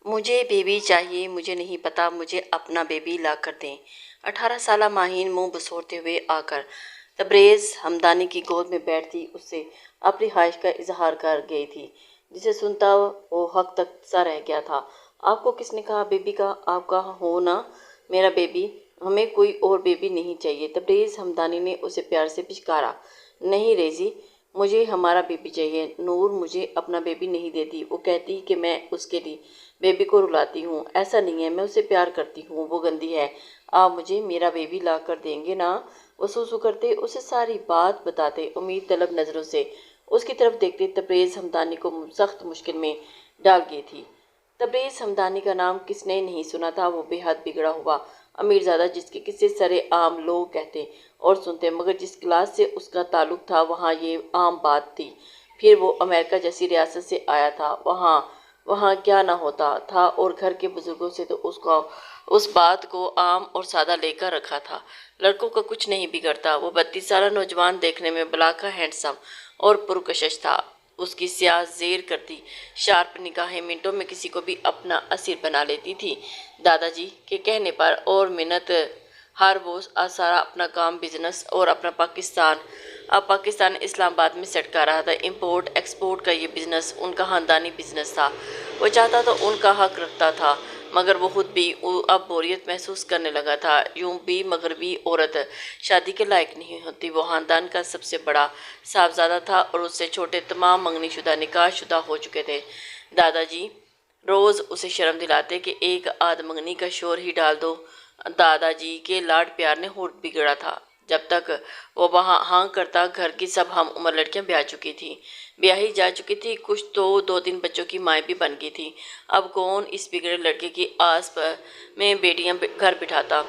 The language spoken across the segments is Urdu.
مجھے بیبی چاہیے، مجھے نہیں پتا، مجھے اپنا بیبی لا کر دیں۔ 18 سالہ ماہین منہ بسورتے ہوئے آ کر تبریز ہمدانی کی گود میں بیٹھتی اس سے اپنی خواہش کا اظہار کر گئی تھی، جسے سنتا وہ حق تک سا رہ گیا تھا۔ آپ کو کس نے کہا بیبی کا؟ آپ کا ہو نا میرا بیبی، ہمیں کوئی اور بیبی نہیں چاہیے۔ تبریز ہمدانی نے اسے پیار سے پچکارا۔ نہیں ریزی، مجھے ہمارا بیبی چاہیے۔ نور مجھے اپنا بیبی نہیں دیتی، وہ کہتی کہ میں اس کے لیے بیبی کو رلاتی ہوں۔ ایسا نہیں ہے، میں اسے پیار کرتی ہوں، وہ گندی ہے۔ آپ مجھے میرا بیبی لا کر دیں گے نا؟ وہ سوسو کرتے اسے ساری بات بتاتے، امید طلب نظروں سے اس کی طرف دیکھتے تبریز ہمدانی کو سخت مشکل میں ڈال گئی تھی۔ تبریز ہمدانی کا نام کس نے نہیں سنا تھا؟ وہ بے حد بگڑا ہوا امیرزادہ جس کے قصے سرے عام لوگ کہتے اور سنتے، مگر جس کلاس سے اس کا تعلق تھا وہاں یہ عام بات تھی۔ پھر وہ امریکہ جیسی ریاست سے آیا تھا، وہاں کیا نہ ہوتا تھا، اور گھر کے بزرگوں سے تو اس بات کو عام اور سادہ لے کر رکھا تھا۔ لڑکوں کا کچھ نہیں بگڑتا۔ وہ 32 سالہ نوجوان دیکھنے میں بلاکا ہینڈسم اور پرکشش تھا۔ اس کی سیاہ زیر کرتی شارپ نگاہیں منٹوں میں کسی کو بھی اپنا اسیر بنا لیتی تھی۔ دادا جی کے کہنے پر اور منت ہر وہ سارا اپنا کام بزنس اور اب پاکستان اسلام آباد میں سیٹ کر رہا تھا۔ امپورٹ ایکسپورٹ کا یہ بزنس ان کا خاندانی بزنس تھا۔ وہ چاہتا تو ان کا حق رکھتا تھا، مگر وہ خود بھی اب بوریت محسوس کرنے لگا تھا۔ یوں بھی مغربی عورت شادی کے لائق نہیں ہوتی۔ وہ خاندان کا سب سے بڑا صاحبزادہ تھا اور اس سے چھوٹے تمام منگنی شدہ نکاح شدہ ہو چکے تھے۔ دادا جی روز اسے شرم دلاتے کہ ایک آدھ منگنی کا شور ہی ڈال دو۔ دادا جی کے لاڈ پیار نے ہوٹ بگڑا تھا۔ جب تک وہ وہاں ہاں کرتا گھر کی سب ہم عمر لڑکیاں بیاہی جا چکی تھی، کچھ تو 2 بچوں کی مائیں بھی بن گئی تھی۔ اب کون اس بگڑے لڑکے کی آس میں بیٹیاں گھر بٹھاتا؟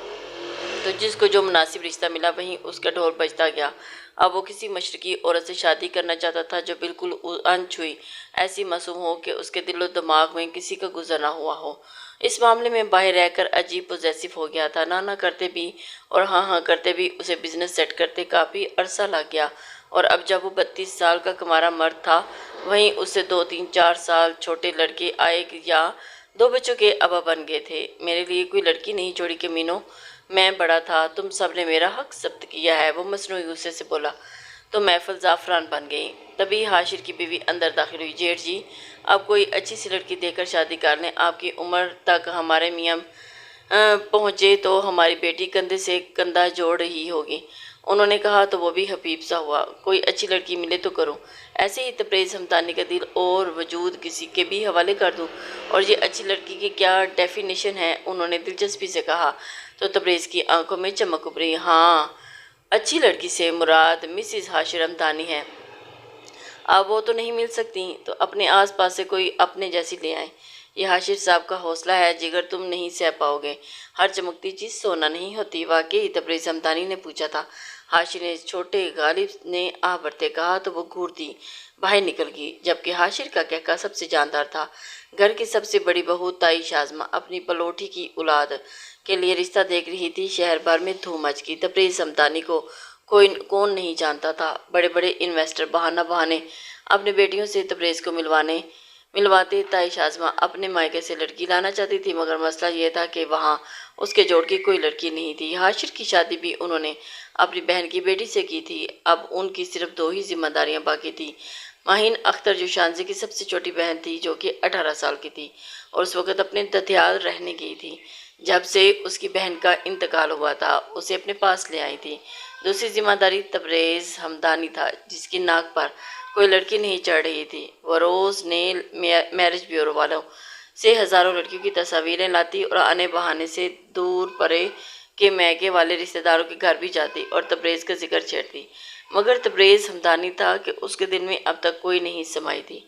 تو جس کو جو مناسب رشتہ ملا وہیں اس کا ڈھول بجتا گیا۔ اب وہ کسی مشرقی عورت سے شادی کرنا چاہتا تھا جو بالکل انچھوئی ایسی معصوم ہو کہ اس کے دل و دماغ میں کسی کا گزر نہ ہوا ہو۔ اس معاملے میں باہر رہ کر عجیب پوزیسو ہو گیا تھا۔ نہ کرتے بھی اور ہاں کرتے بھی اسے بزنس سیٹ کرتے کافی عرصہ لگ گیا، اور اب جب وہ 32 سال کا کمارا مرد تھا، وہیں اس سے 2-3-4 سال چھوٹے لڑکے آئے یا 2 بچوں کے ابا بن گئے تھے۔ میرے لیے کوئی لڑکی نہیں چھوڑی کہ مینو، میں بڑا تھا، تم سب نے میرا حق ضبط کیا ہے، وہ مصنوعی غصے سے بولا۔ تو محفل زعفران بن گئی۔ تبھی حاشر کی بیوی اندر داخل ہوئی۔ جیٹھ جی، اب کوئی اچھی سی لڑکی دے کر شادی کر لیں، آپ کی عمر تک ہمارے میاں پہنچے تو ہماری بیٹی کندھے سے کندھا جوڑ رہی ہوگی۔ انہوں نے کہا تو وہ بھی حبیب سا ہوا، کوئی اچھی لڑکی ملے تو کروں۔ ایسے ہی تبریز ہمدانی کا دل اور وجود کسی کے بھی حوالے کر دوں؟ اور یہ اچھی لڑکی کی کیا ڈیفینیشن ہے؟ انہوں نے دلچسپی سے کہا۔ تو تبریز کی آنکھوں میں چمک ابھری۔ ہاں، اچھی لڑکی سے مراد مسز حاشر ہمدانی ہے۔ اب وہ تو نہیں مل سکتی، تو اپنے آس پاس سے کوئی اپنے جیسی لے آئیں۔ یہ حاشر صاحب کا حوصلہ ہے، جگر تم نہیں سہ پاؤ گے۔ ہر چمکتی چیز سونا نہیں ہوتی۔ واقعی؟ تبریز ہمدانی نے پوچھا تھا۔ حاشر نے چھوٹے غالب نے آہ بھرتے کہا تو وہ گھورتی باہر نکل گئی، جبکہ حاشر کا کہکا سب سے جاندار تھا۔ گھر کی سب سے بڑی بہو تائی شازمہ اپنی پلوٹھی کی اولاد کے لیے رشتہ دیکھ رہی تھی۔ شہر بھر میں دھوم مچ گئی۔ تبریز ہمدانی کو کون نہیں جانتا تھا۔ بڑے بڑے انویسٹر بہانہ بہانے اپنے بیٹیوں سے تبریز کو ملواتے۔ تائی شازمہ اپنے مائکے سے لڑکی لانا چاہتی تھی، مگر مسئلہ یہ تھا کہ وہاں اس کے جوڑ کی کوئی لڑکی نہیں تھی۔ حاشر کی شادی بھی انہوں نے اپنی بہن کی بیٹی سے کی تھی۔ اب ان کی صرف 2 ہی ذمہ داریاں باقی تھیں۔ ماہین اختر جو شانزے کی سب سے چھوٹی بہن تھی، جو کہ 18 سال کی تھی اور اس وقت اپنے ددھیال رہنے گئی تھی، جب سے اس کی بہن کا انتقال ہوا تھا اسے اپنے پاس لے آئی تھی۔ دوسری ذمہ داری تبریز ہمدانی تھا، جس کی ناک پر کوئی لڑکی نہیں چڑھ رہی تھی۔ وہ روز نئے میرج بیورو والوں سے ہزاروں لڑکیوں کی تصاویریں لاتی اور آنے بہانے سے دور پرے کے میکے والے رشتہ داروں کے گھر بھی جاتی اور تبریز کا ذکر چھیڑتی، مگر تبریز ہمدانی تھا کہ اس کے دل میں اب تک کوئی نہیں سمائی تھی۔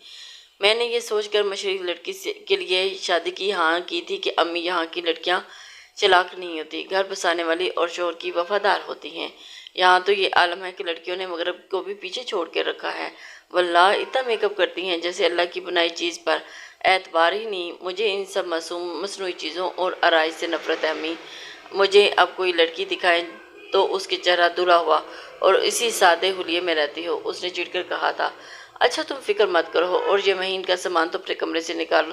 میں نے یہ سوچ کر مشرقی لڑکی کے لیے شادی کی ہاں کی تھی کہ امی یہاں کی لڑکیاں چلاک نہیں ہوتی، گھر بسانے والی اور شوہر کی وفادار ہوتی ہیں۔ یہاں تو یہ عالم ہے کہ لڑکیوں نے مغرب کو بھی پیچھے چھوڑ کے رکھا ہے۔ واللہ اتنا میک اپ کرتی ہیں جیسے اللہ کی بنائی چیز پر اعتبار ہی نہیں۔ مجھے ان سب مصنوعی چیزوں اور آرائش سے نفرت ہے امی۔ مجھے اب کوئی لڑکی دکھائیں تو اس کے چہرہ دھلا ہوا اور اسی سادے حلیے میں رہتی ہو۔ اس نے چڑھ کر کہا تھا۔ اچھا تم فکر مت کرو، اور یہ مہین کا سامان تو اپنے کمرے سے نکال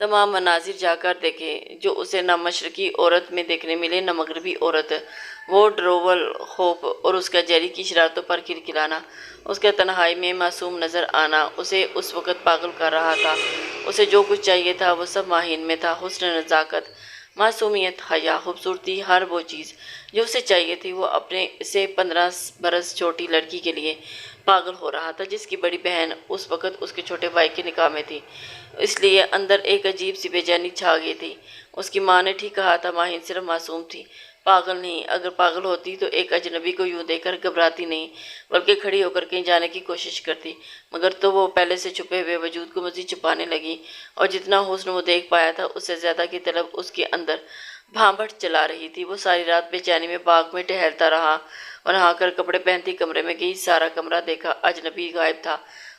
تمام مناظر جا کر دیکھے جو اسے نہ مشرقی عورت میں دیکھنے ملے نہ مغربی عورت۔ وہ ڈرول خوف اور اس کا جیری کی شرارتوں پر کھلکھلانا، اس کا تنہائی میں معصوم نظر آنا اسے اس وقت پاگل کر رہا تھا۔ اسے جو کچھ چاہیے تھا وہ سب ماہین میں تھا، حسن، نزاکت، معصومیت، حیا، خوبصورتی، ہر وہ چیز جو اسے چاہیے تھی۔ وہ اپنے سے 15 برس چھوٹی لڑکی کے لیے پاگل ہو رہا تھا جس کی بڑی بہن اس وقت اس کے چھوٹے بھائی کے نکاح میں تھی۔ اس لیے اندر ایک عجیب سی بے چینی چھا گئی تھی۔ اس کی ماں نے ٹھیک کہا تھا، ماہین صرف معصوم تھی، پاگل نہیں۔ اگر پاگل ہوتی تو ایک اجنبی کو یوں دیکھ کر گھبراتی نہیں بلکہ کھڑی ہو کر کہیں جانے کی کوشش کرتی، مگر تو وہ پہلے سے چھپے ہوئے وجود کو مزید چھپانے لگی، اور جتنا حسن وہ دیکھ پایا تھا اس سے زیادہ کی طلب اس کے اندر بھانبٹ چلا رہی تھی۔ وہ ساری رات بے چینی میں باغ میں ٹہلتا رہا اور نہا کر کپڑے پہنتی کمرے میں گئی۔ سارا کمرہ دیکھا، اجنبی غائب تھا۔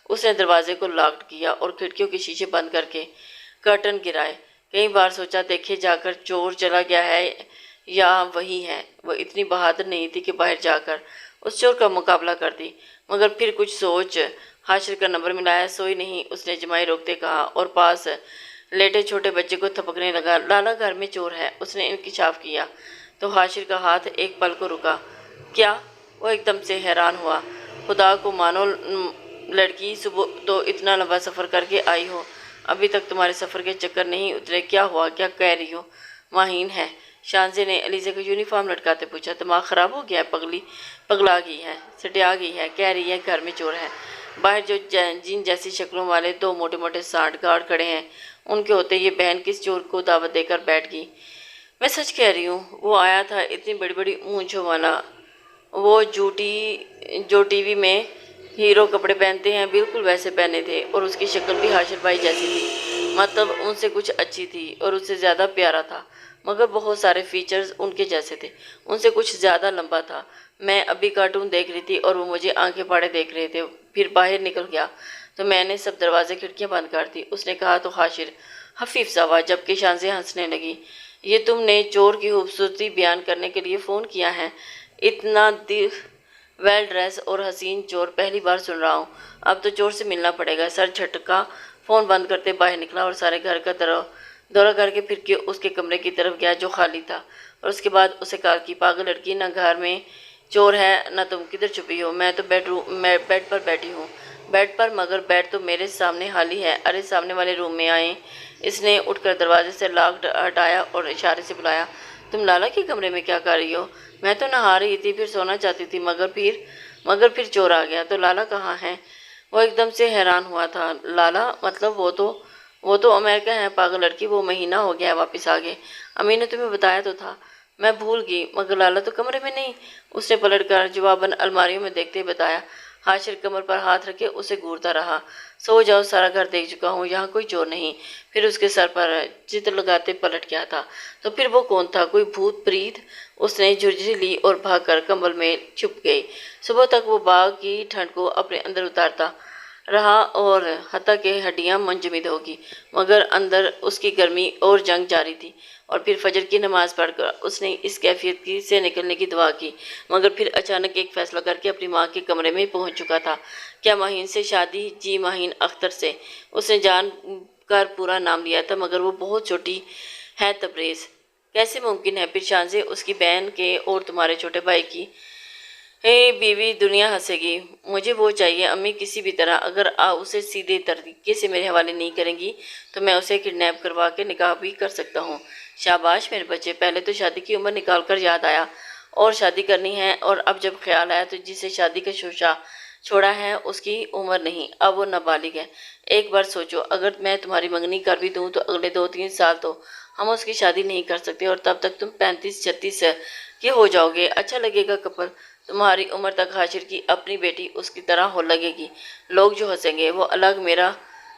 اس نے دروازے کو لاک کیا اور کھڑکیوں کے شیشے بند کر کے کرٹن گرائے۔ کئی بار سوچا دیکھے جا کر چور چلا گیا ہے یا وہی ہے۔ وہ اتنی بہادر نہیں تھی کہ باہر جا کر اس چور کا مقابلہ کرتی، مگر پھر کچھ سوچ حاشر کا نمبر ملایا۔ سوئی نہیں، اس نے جمائی روکتے کہا اور پاس لیٹے چھوٹے بچے کو تھپکنے لگا۔ لالا گھر میں چور ہے، اس نے انکشاف کیا تو حاشر کا ہاتھ ایک پل کو رکا۔ کیا؟ وہ ایک دم سے حیران ہوا۔ خدا کو مانو لڑکی، صبح تو اتنا لمبا سفر کر کے آئی ہو، ابھی تک تمہارے سفر کے چکر نہیں اترے، کیا ہوا؟ کیا کہہ رہی ہو؟ ماہین ہے، شانزے نے علیزہ کا یونیفارم لٹکاتے پوچھا۔ دماغ خراب ہو گیا ہے، پگلا گئی ہے، سٹیا گئی ہے، کہہ رہی ہے گھر میں چور ہے۔ باہر جو جن جیسی شکلوں والے دو موٹے موٹے سانٹ گارڈ کھڑے ہیں ان کے ہوتے یہ بہن کس چور کو دعوت دے کر بیٹھ گئی؟ میں سچ کہہ رہی ہوں، وہ آیا تھا اتنی بڑی بڑی اونچوں والا، وہ جو ٹی وی میں ہیرو کپڑے پہنتے ہیں بالکل ویسے پہنے تھے، اور اس کی شکل بھی حاشر بھائی جیسی تھی، مطلب ان سے کچھ اچھی تھی اور اس سے زیادہ پیارا تھا، مگر بہت سارے فیچرز ان کے جیسے تھے، ان سے کچھ زیادہ لمبا تھا۔ میں ابھی کارٹون دیکھ رہی تھی اور وہ مجھے آنکھیں پھاڑے دیکھ رہے تھے، پھر باہر نکل گیا تو میں نے سب دروازے کھڑکیاں بند کر دی، اس نے کہا تو حاشر خفیف سا ہوا، جبکہ شانزیں ہنسنے لگی۔ یہ تم نے چور کی خوبصورتی بیان کرنے کے لیے فون کیا ہے؟ اتنا ویل ڈریس اور حسین چور پہلی بار سن رہا ہوں، اب تو چور سے ملنا پڑے گا۔ سر جھٹکا، فون بند کرتے باہر نکلا اور سارے گھر کا دورہ کر کے پھر کے اس کے کمرے کی طرف گیا جو خالی تھا، اور اس کے بعد اسے کہا کہ پاگل لڑکی، نہ گھر میں چور ہے نہ تم کدھر چھپی ہو، میں تو بیڈ پر بیٹھی ہوں۔ بیڈ پر؟ مگر بیڈ تو میرے سامنے خالی ہے۔ ارے سامنے والے روم میں آئیں۔ اس نے اٹھ کر دروازے سے لاک ہٹایا اور اشارے سے بلایا۔ تم لالا کے کمرے میں کیا کر رہی ہو؟ میں تو نہا رہی تھی، پھر سونا چاہتی تھی، مگر پھر چور آ گیا۔ تو لالا کہاں ہے؟ وہ ایک دم سے حیران ہوا تھا۔ لالا؟ مطلب وہ تو امریکہ ہے، پاگل لڑکی، وہ مہینہ ہو گیا ہے واپس آ گئے۔ امی نے تمہیں بتایا تو تھا، میں بھول گئی، مگر لالا تو کمرے میں نہیں۔ اس نے پلٹ کر جواباً الماریوں میں دیکھتے بتایا۔ حاشر کمر پر ہاتھ رکھے اسے گھورتا رہا۔ سو جاؤ، سارا گھر دیکھ چکا ہوں، یہاں کوئی چور نہیں۔ پھر اس کے سر پر چتر لگاتے پلٹ گیا تھا۔ تو پھر وہ کون تھا؟ کوئی بھوت پریت؟ اس نے جھرجھری لی اور بھاگ کر کمبل میں چھپ گئی۔ صبح تک وہ باغ کی ٹھنڈ کو اپنے اندر اتارتا رہا اور حتیٰ کہ ہڈیاں منجمد ہوگی، مگر اندر اس کی گرمی اور جنگ جاری تھی۔ اور پھر فجر کی نماز پڑھ کر اس نے اس کیفیت سے نکلنے کی دعا کی، مگر پھر اچانک ایک فیصلہ کر کے اپنی ماں کے کمرے میں پہنچ چکا تھا۔ کیا ماہین سے شادی؟ جی، ماہین اختر سے۔ اس نے جان کر پورا نام لیا تھا، مگر وہ بہت چھوٹی ہے تبریز۔ کیسے ممکن ہے؟ پھر شانزیں اس کی بہن کے اور تمہارے چھوٹے بھائی کی بیوی، دنیا ہنسے گی۔ مجھے وہ چاہیے امی، کسی بھی طرح، اگر اسے سیدھے طریقے سے میرے حوالے نہیں کریں گی تو میں اسے کڈنیپ کروا کے نکاح بھی کر سکتا ہوں۔ شاباش میرے بچے، پہلے تو شادی کی عمر نکال کر یاد آیا اور شادی کرنی ہے، اور اب جب خیال آیا تو جسے شادی کا شوشہ چھوڑا ہے اس کی عمر نہیں، اب وہ نابالغ ہے۔ ایک بار سوچو، اگر میں تمہاری منگنی کر بھی دوں تو اگلے 2-3 سال تو ہم اس کی شادی نہیں کر سکتے، اور تب تک تم 35-36 کے ہو جاؤ گے۔ اچھا لگے گا کپل؟ تمہاری عمر تک حاشر کی اپنی بیٹی اس کی طرح ہو لگے گی۔ لوگ جو ہنسیں گے، وہ الگ، میرا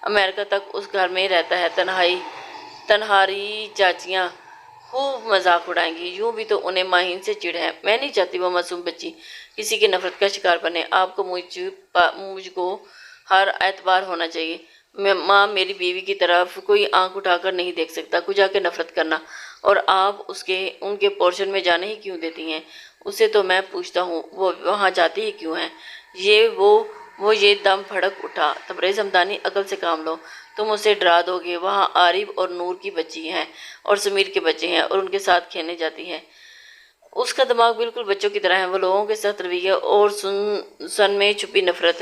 امریکہ تک اس گھر میں رہتا ہے، تنہاری چاچیاں خوب مذاق اڑائیں گی۔ یوں بھی تو انہیں ماہین سے چڑ ہے، میں نہیں چاہتی وہ معصوم بچی کسی کی نفرت کا شکار بنے۔ آپ کو مجھ کو ہر اعتبار ہونا چاہیے۔ ماں، میری بیوی کی طرف کوئی آنکھ اٹھا کر نہیں دیکھ سکتا، کجا کے نفرت کرنا، اور آپ ان کے پورشن میں جانے ہی کیوں دیتی ہیں؟ اسے تو میں پوچھتا ہوں، وہ وہاں جاتی ہی کیوں ہیں؟ یہ وہ وہ یہ دم پھڑک اٹھا، تبریز ہمدانی عقل سے کام لو، تم اسے ڈرا دو گے، وہاں عارف اور نور کی بچی ہیں اور سمیر کے بچے ہیں اور ان کے ساتھ کھیلنے جاتی ہے۔ اس کا دماغ بالکل بچوں کی طرح ہے، وہ لوگوں کے سخت رویہ اور سن میں چھپی نفرت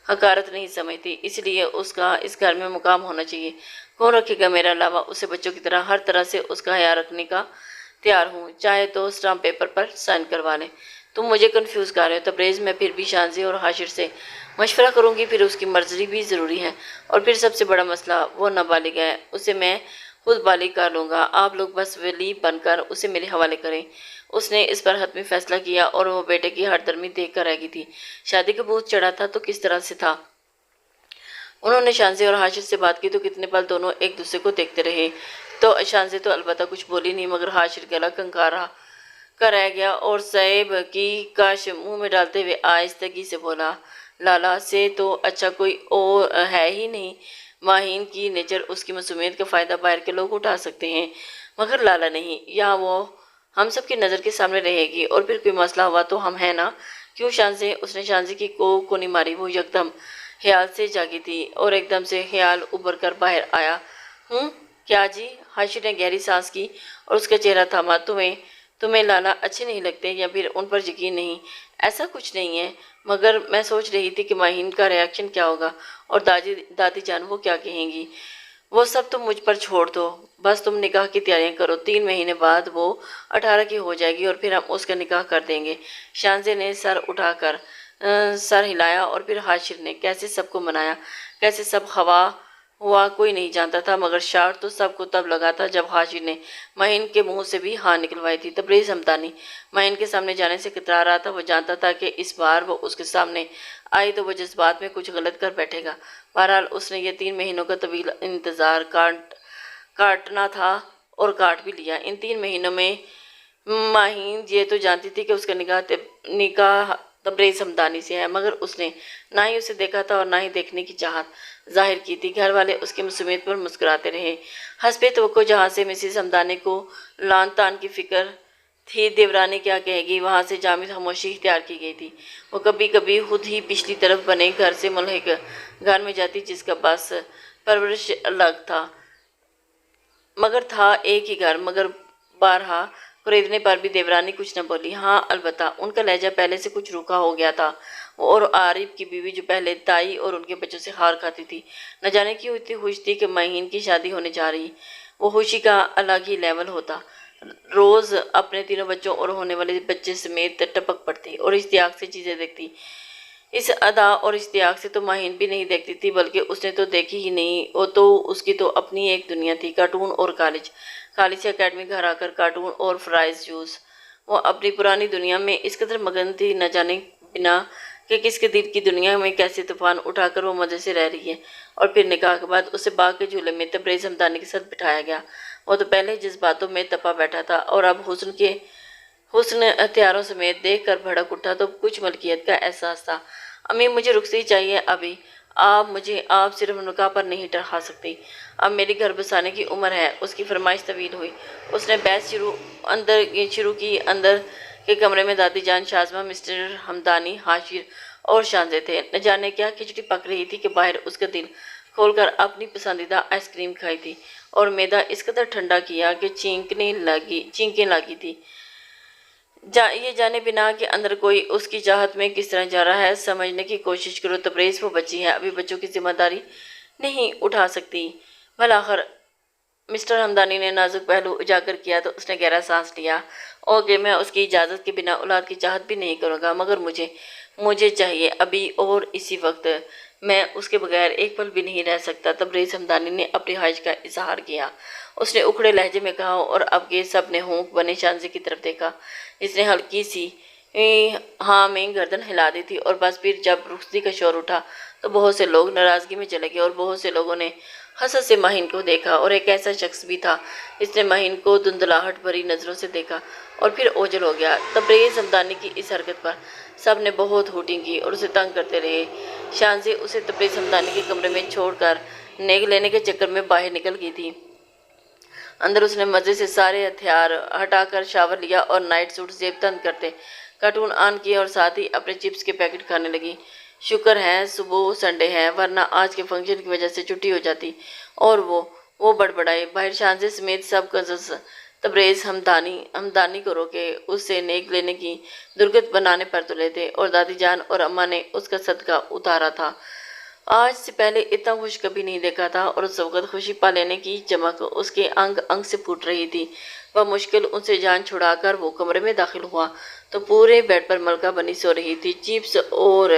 حقارت نہیں سمجھتی، اس لیے اس کا اس گھر میں مقام ہونا چاہیے۔ کون رکھے گا میرے علاوہ اسے؟ بچوں کی طرح ہر طرح سے اس کا خیال رکھنے کا تیار ہوں، چاہے تو اسٹامپ پیپر پر سائن کروا لیں۔ تم مجھے کنفیوز کر رہے ہو تبریز، میں پھر بھی شانزی اور حاشر سے مشورہ کروں گی، پھر اس کی مرضی بھی ضروری ہے، اور پھر سب سے بڑا مسئلہ وہ نابالغ ہے، اسے میں خود بالغ کر لوں گا، آپ لوگ بس ولی بن کر اسے میرے حوالے کریں۔ اس نے اس پر حتمی فیصلہ کیا اور وہ بیٹے کی ہر درمی دیکھ کر رہ گئی تھی۔ شادی کا بھوت چڑھا تھا تو کس طرح سے تھا؟ انہوں نے شانزی اور حاشر سے بات کی تو کتنے پل دونوں ایک دوسرے کو دیکھتے رہے، تو شانزی تو البتہ کچھ بولی نہیں، مگر حاشر گلا کنکارا کا رہ گیا اور صاحب کی کاش منہ میں ڈالتے ہوئے آہستگی سے بولا، لالا سے تو اچھا کوئی اور ہے ہی نہیں، ماہین کی نیچر، اس کی معصومیت کا فائدہ باہر کے لوگ اٹھا سکتے ہیں مگر لالا نہیں، یہاں وہ ہم سب کی نظر کے سامنے رہے گی، اور پھر کوئی مسئلہ ہوا تو ہم ہیں نا؟ کیوں شانزی؟ اس نے شانزی کی کو نہیں ماری، وہ یکدم خیال سے جاگی تھی اور ایک دم سے خیال ابھر کر باہر آیا۔ کیا جی؟ حاشر نے گہری سانس کی اور اس کا چہرہ تھاما، تمہیں لالا اچھے نہیں لگتے یا پھر ان پر یقین نہیں؟ ایسا کچھ نہیں ہے، مگر میں سوچ رہی تھی کہ ماہین کا ریاکشن کیا ہوگا، اور دادی جان وہ کیا کہیں گی؟ وہ سب تم مجھ پر چھوڑ دو، بس تم نکاح کی تیاریاں کرو، 3 مہینے بعد وہ 18 کی ہو جائے گی اور پھر ہم اس کا نکاح کر دیں گے۔ شانزی نے سر اٹھا کر سر ہلایا اور پھر حاشر نے کیسے سب کو منایا، کیسے سب خوا ہوا کوئی نہیں جانتا تھا، مگر شاٹ تو سب کو تب لگا تھا جب حاشر نے ماہین کے منہ سے بھی ہاں نکلوائی تھی۔ تبریز ہمدانی ماہین کے سامنے جانے سے کترا رہا تھا، وہ جانتا تھا کہ اس بار وہ اس کے سامنے آئی تو وہ جذبات میں کچھ غلط کر بیٹھے گا۔ بہرحال اس نے یہ 3 مہینوں کا طویل انتظار کاٹنا تھا اور کاٹ بھی لیا۔ ان 3 مہینوں میں ماہین یہ تو جانتی تھی کہ اس کا نکاح تبریز ہمدانی سے ہے، مگر اس نے نہ ہی اسے دیکھا تھا اور نہ ہی دیکھنے کی چاہت ظاہر کی تھی۔ گھر والے اس کی معصومیت پر مسکراتے رہے۔ حسب توقع جہاں سے مسز ہمدانی کو لان تان کی فکر تھی دیورانی کیا کہے گی، وہاں سے جامد خاموشی اختیار کی گئی تھی۔ وہ کبھی کبھی خود ہی پچھلی طرف بنے گھر سے ملحق گھر میں جاتی جس کا بس پرورش الگ تھا، مگر تھا ایک ہی گھر، مگر بارہا خریدنے پر بھی دیورانی کچھ نہ بولی۔ ہاں البتہ ان کا لہجہ پہلے سے کچھ روکھا ہو گیا تھا، اور عارف کی بیوی جو پہلے تائی اور ان کے بچوں سے خار کھاتی تھی، نہ جانے کیوں اتنی خوش تھی کہ ماہین کی شادی ہونے جا رہی۔ وہ خوشی کا الگ ہی لیول ہوتا، روز اپنے 3 بچوں اور ہونے والے بچے سمیت ٹپک پڑتی اور اشتیاق سے چیزیں دیکھتی۔ اس ادا اور اشتیاق سے تو ماہین بھی نہیں دیکھتی تھی، بلکہ اس نے تو دیکھی ہی نہیں، وہ تو اس کی تو اپنی ایک دنیا تھی، کارٹون اور کالج سے اکیڈمی گھر آ کر کارٹون اور فرائز جوس۔ وہ اپنی پرانی دنیا میں اس قدر مگن تھی، نہ جانے بنا کہ کس کے دل کی دنیا میں کیسے طوفان اٹھا کر وہ مزے سے رہ رہی ہے۔ اور پھر نکاح کے بعد اسے باغ کے جھولے میں تبریز ہمدانی کے ساتھ بٹھایا گیا۔ وہ تو پہلے جذباتوں میں تپا بیٹھا تھا اور اب حسن ہتھیاروں سمیت دیکھ کر بھڑک اٹھا تو کچھ ملکیت کا احساس تھا۔ امی مجھے رخصتی چاہیے ابھی، آپ صرف نکاح پر نہیں ٹرخا سکتی، اب میری گھر بسانے کی عمر ہے۔ اس کی فرمائش طویل ہوئی۔ اس نے بحث شروع کی۔ اندر کے کمرے میں دادی جان، شازمہ، مسٹر ہمدانی، حاشر اور شانزی تھے۔ نہ جانے کیا کھچڑی پک رہی تھی کہ باہر اس کا دل کھول کر اپنی پسندیدہ آئس کریم کھائی تھی اور معدہ اس قدر ٹھنڈا کیا کہ چینکیں لگی تھی۔ یہ جانے بنا کہ اندر کوئی اس کی چاہت میں کس طرح جا رہا ہے، سمجھنے کی کوشش کرو۔ تبریز وہ بچی ہے، ابھی بچوں کی ذمہ داری نہیں اٹھا سکتی۔ بالآخر مسٹر ہمدانی نے نازک پہلو اجاگر کیا تو اس نے گہرا سانس لیا۔ اوکے، میں اس کی اجازت کے بنا اولاد کی چاہت بھی نہیں کروں گا، مگر مجھے چاہیے ابھی اور اسی وقت، میں اس کے بغیر ایک پل بھی نہیں رہ سکتا۔ تبریز ہمدانی نے اپنی خواہش کا اظہار کیا، اس نے اکھڑے لہجے میں کہا، اور اب کے سب نے ہونک بنے شانزی کی طرف دیکھا۔ اس نے ہلکی سی ہاں میں گردن ہلا دی تھی، اور بس پھر جب رخصتی کا شور اٹھا تو بہت سے لوگ ناراضگی میں چلے گئے اور بہت سے لوگوں نے حسد سے ماہین کو دیکھا، اور ایک ایسا شخص بھی تھا جس نے ماہین کو دھندلاہٹ بھری نظروں سے دیکھا اور پھر اوجھل ہو گیا۔ تبریز ہمدانی کی اس حرکت پر سب نے بہت ہوٹنگ کی اور اسے تنگ کرتے رہے۔ شانزی اسے تبریز ہمدانی کے کمرے میں چھوڑ کر نیک لینے کے چکر میں باہر نکل گئی تھی۔ اندر اس نے مزے سے سارے ہتھیار ہٹا کر شاور لیا اور نائٹ سوٹ زیب تن کرتے کارٹون آن کیے اور ساتھ ہی اپنے چپس کے پیکٹ کھانے لگی۔ شکر ہے صبح سنڈے ہے، ورنہ آج کے فنکشن کی وجہ سے چھٹی ہو جاتی۔ اور وہ بڑبڑائے، باہر شانزے سمیت سب کزنز تبریز ہمدانی کو روکے، اس سے نیک لینے کی درگت بنانے پر تلے تھے، اور دادی جان اور اماں نے اس کا صدقہ اتارا تھا۔ آج سے پہلے اتنا خوش کبھی نہیں دیکھا تھا، اور اس وقت خوشی پا لینے کی چمک اس کے انگ انگ سے پھوٹ رہی تھی۔ وہ مشکل ان سے جان چھڑا کر وہ کمرے میں داخل ہوا تو پورے بیڈ پر ملکہ بنی سو رہی تھی۔ چپس اور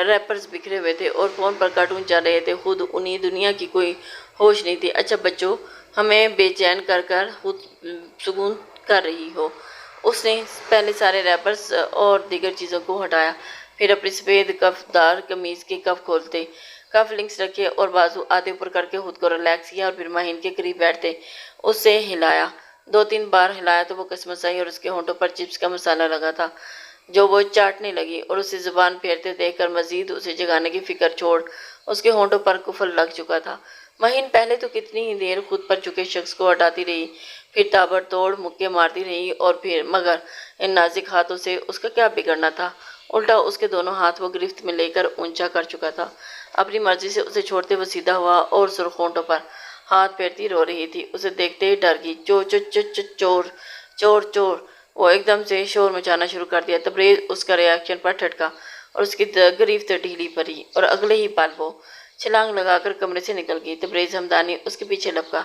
ریپرز بکھرے ہوئے تھے اور فون پر کارٹون چل رہے تھے، خود انہیں دنیا کی کوئی ہوش نہیں تھی۔ اچھا بچوں، ہمیں بے چین کر کر خود سکون کر رہی ہو۔ اس نے پہلے سارے ریپرز اور دیگر چیزوں کو ہٹایا، پھر اپنی سفید کف دار قمیض کے کف کھولتے، کف لنکس رکھے اور بازو آدھے اوپر کر کے خود کو ریلیکس کیا، اور پھر ماہین کے قریب بیٹھتے اسے ہلایا۔ 2-3 بار ہلایا تو وہ کسمسائی اور اس کے ہونٹوں پر چپس کا مسالہ لگا تھا جو وہ چاٹنے لگی، اور اسے زبان پھیرتے دیکھ کر مزید اسے جگانے کی فکر چھوڑ اس کے ہونٹوں پر کفل لگ چکا تھا۔ ماہین پہلے تو کتنی ہی دیر خود پر چکے شخص کو ہٹاتی رہی، پھر تابڑ توڑ مکے مارتی رہی، اور پھر مگر ان نازک ہاتھوں سے اس کا کیا بگڑنا تھا؟ الٹا اس کے دونوں ہاتھ وہ گرفت میں لے کر اونچا کر چکا تھا۔ اپنی مرضی سے اسے چھوڑتے وہ سیدھا ہوا اور سرخ ہونٹوں پر ہاتھ پھیرتی رو رہی تھی۔ اسے دیکھتے ہی ڈر گئی۔ چور چور چور چور، وہ ایک دم سے شور مچانا شروع کر دیا۔ تبریز اس کا ریاکشن پر ٹھٹکا اور اس کی گرفت ڈھیلی پڑی، اور اگلے ہی پل وہ چھلانگ لگا کر کمرے سے نکل گئی۔ تبریز ہمدانی اس کے پیچھے لپکا۔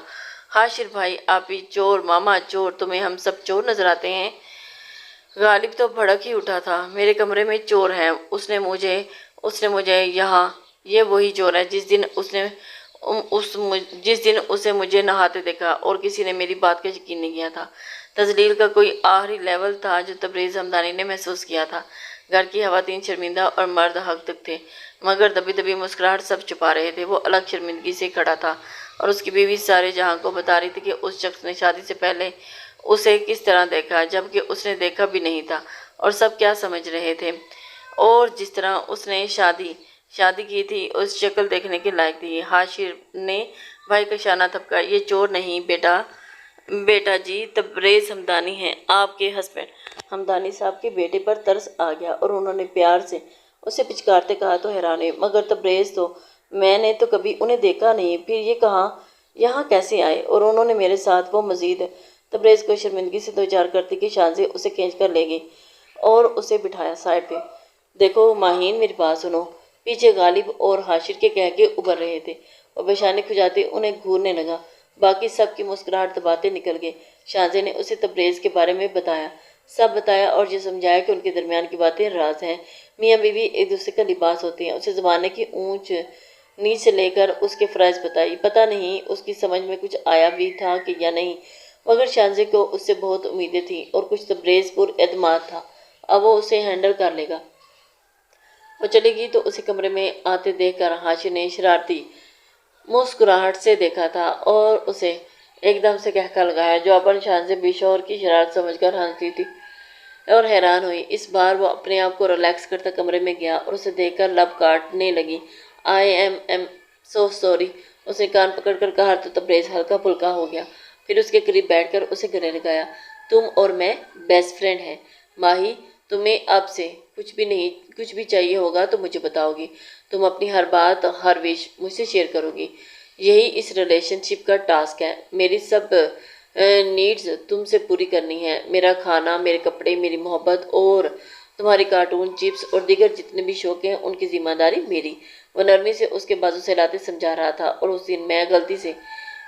حاشر بھائی، آپ ہی چور، ماما چور، تمہیں ہم سب چور نظر آتے ہیں؟ غالب تو بھڑک ہی اٹھا تھا۔ میرے کمرے میں چور ہیں، اس نے مجھے یہاں، یہ وہی چور ہے جس دن اسے مجھے نہاتے دیکھا اور کسی نے میری بات کا یقین نہیں کیا تھا۔ تذلیل کا کوئی آخری لیول تھا جو تبریز ہمدانی نے محسوس کیا تھا۔ گھر کی خواتین شرمندہ اور مرد حق تک تھے، مگر دبی دبی مسکراہٹ سب چھپا رہے تھے۔ وہ الگ شرمندگی سے کھڑا تھا اور اس کی بیوی سارے جہاں کو بتا رہی تھی کہ اس شخص نے شادی سے پہلے اسے کس طرح دیکھا، جبکہ اس نے دیکھا بھی نہیں تھا، اور سب کیا سمجھ رہے تھے، اور جس طرح اس نے شادی کی تھی اس شکل دیکھنے کے لائق تھی۔ حاشر نے بھائی کا شانہ تھپکا۔ یہ چور نہیں بیٹا جی، تبریز ہمدانی ہیں، آپ کے ہسبینڈ۔ ہمدانی صاحب کے بیٹے پر ترس آ گیا اور انہوں نے پیار سے اسے پچکارتے کہا تو حیران ہوئی، مگر تبریز تو میں نے تو کبھی انہیں دیکھا نہیں، پھر یہ یہاں کیسے آئے؟ اور انہوں نے میرے ساتھ، وہ مزید تبریز کو شرمندگی سے دوچار کرتی کہ شانزے اسے کھینچ کر لے گئی اور اسے بٹھایا سائڈ پہ۔ دیکھو ماہین، میری بات سنو۔ پیچھے غالب اور حاشر کے کہہ کے ابھر رہے تھے اور پیشانی کھجاتے انہیں گھورنے لگا۔ باقی سب کی مسکراہٹ دباتے نکل گئے۔ شانزے نے اسے تبریز کے بارے میں سب بتایا اور یہ سمجھایا کہ ان کے درمیان کی باتیں راز ہیں۔ میاں بیوی ایک دوسرے کا لباس ہوتے ہیں۔ اسے زمانے کی اونچ نیچ سے لے کر اس کے فرائض بتائی۔ پتہ نہیں اس کی سمجھ میں کچھ آیا بھی تھا کہ یا نہیں، مگر شانزے کو اس سے بہت امیدیں تھیں اور کچھ تبریز پر اعتماد تھا، اب وہ اسے ہینڈل کر لے گا۔ وہ چلی گئی تو اسے کمرے میں آتے دیکھ کر حاشر نے شرارتی مسکراہٹ سے دیکھا تھا اور اسے ایک دم سے کہکا لگایا، جو اپن شانزے بے شعور کی شرارت سمجھ کر ہنستی تھی اور حیران ہوئی۔ اس بار وہ اپنے آپ کو ریلیکس کرتا کمرے میں گیا اور اسے دیکھ کر لب کاٹنے لگی۔ آئی ایم سو سوری، اس نے کان پکڑ کر کہا تو تبریز ہلکا پھلکا ہو گیا، پھر اس کے قریب بیٹھ کر اسے گلے لگایا۔ تم اور میں بیسٹ فرینڈ ہیں ماہی، تمہیں اب سے کچھ بھی چاہیے ہوگا تو مجھے بتاؤ گی، تم اپنی ہر بات، ہر وش مجھ سے شیئر کرو گی، یہی اس ریلیشن شپ کا ٹاسک ہے۔ میری سب نیڈز تم سے پوری کرنی ہے، میرا کھانا، میرے کپڑے، میری محبت، اور تمہاری کارٹون، چپس اور دیگر جتنے بھی شوق ہیں ان کی ذمہ داری میری۔ وہ نرمی سے اس کے بازو سے لاتے سمجھا رہا تھا۔ اور اس دن میں غلطی سے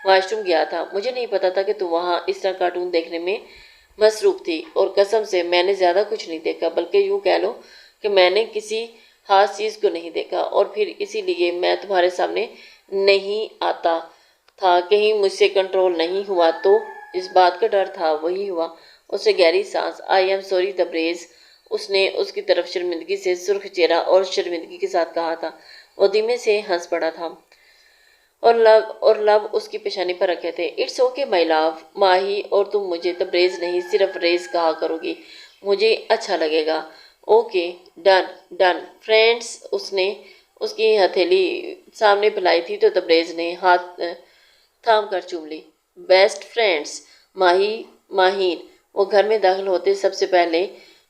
واش روم گیا تھا، مجھے نہیں پتا تھا کہ تم وہاں اس طرح کارٹون دیکھنے میں مصروف تھی، اور قسم سے میں نے زیادہ کچھ نہیں دیکھا، بلکہ یوں کہہ لو کہ میں نے کسی خاص چیز کو نہیں دیکھا، اور پھر اسی لیے میں تمہارے سامنے نہیں آتا تھا، کہیں مجھ سے کنٹرول نہیں ہوا تو اس بات کا ڈر تھا، وہی ہوا۔ اس نے گہری سانس، آئی ایم سوری تبریز، اس نے اس کی طرف شرمندگی سے سرخ چہرہ اور شرمندگی کے ساتھ کہا تھا۔ وہ دھیمے سے ہنس پڑا تھا اور لب اس کی پیشانی پر رکھے تھے۔ اٹس اوکے مائی لو، ماہی، اور تم مجھے تبریز نہیں صرف ریز کہا کرو گی، مجھے اچھا لگے گا۔ Okay, done friends. اس نے اس کی ہتھیلی سامنے پھیلائی تھی تو تبریز نے ہاتھ تھام کر چوم لی۔ Best friends Maheen. وہ گھر میں داخل ہوتے سب سے پہلے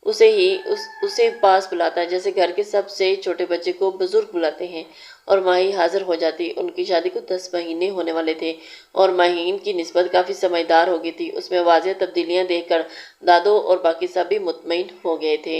اسے پاس بلاتا جیسے گھر کے سب سے چھوٹے بچے کو بزرگ بلاتے ہیں، اور ماہی حاضر ہو جاتی۔ ان کی شادی کو 10 مہینے ہونے والے تھے اور ماہین کی نسبت کافی سمجھدار ہو گئی تھی۔ اس میں واضح تبدیلیاں دیکھ کر دادو اور باقی سب بھی مطمئن ہو گئے تھے۔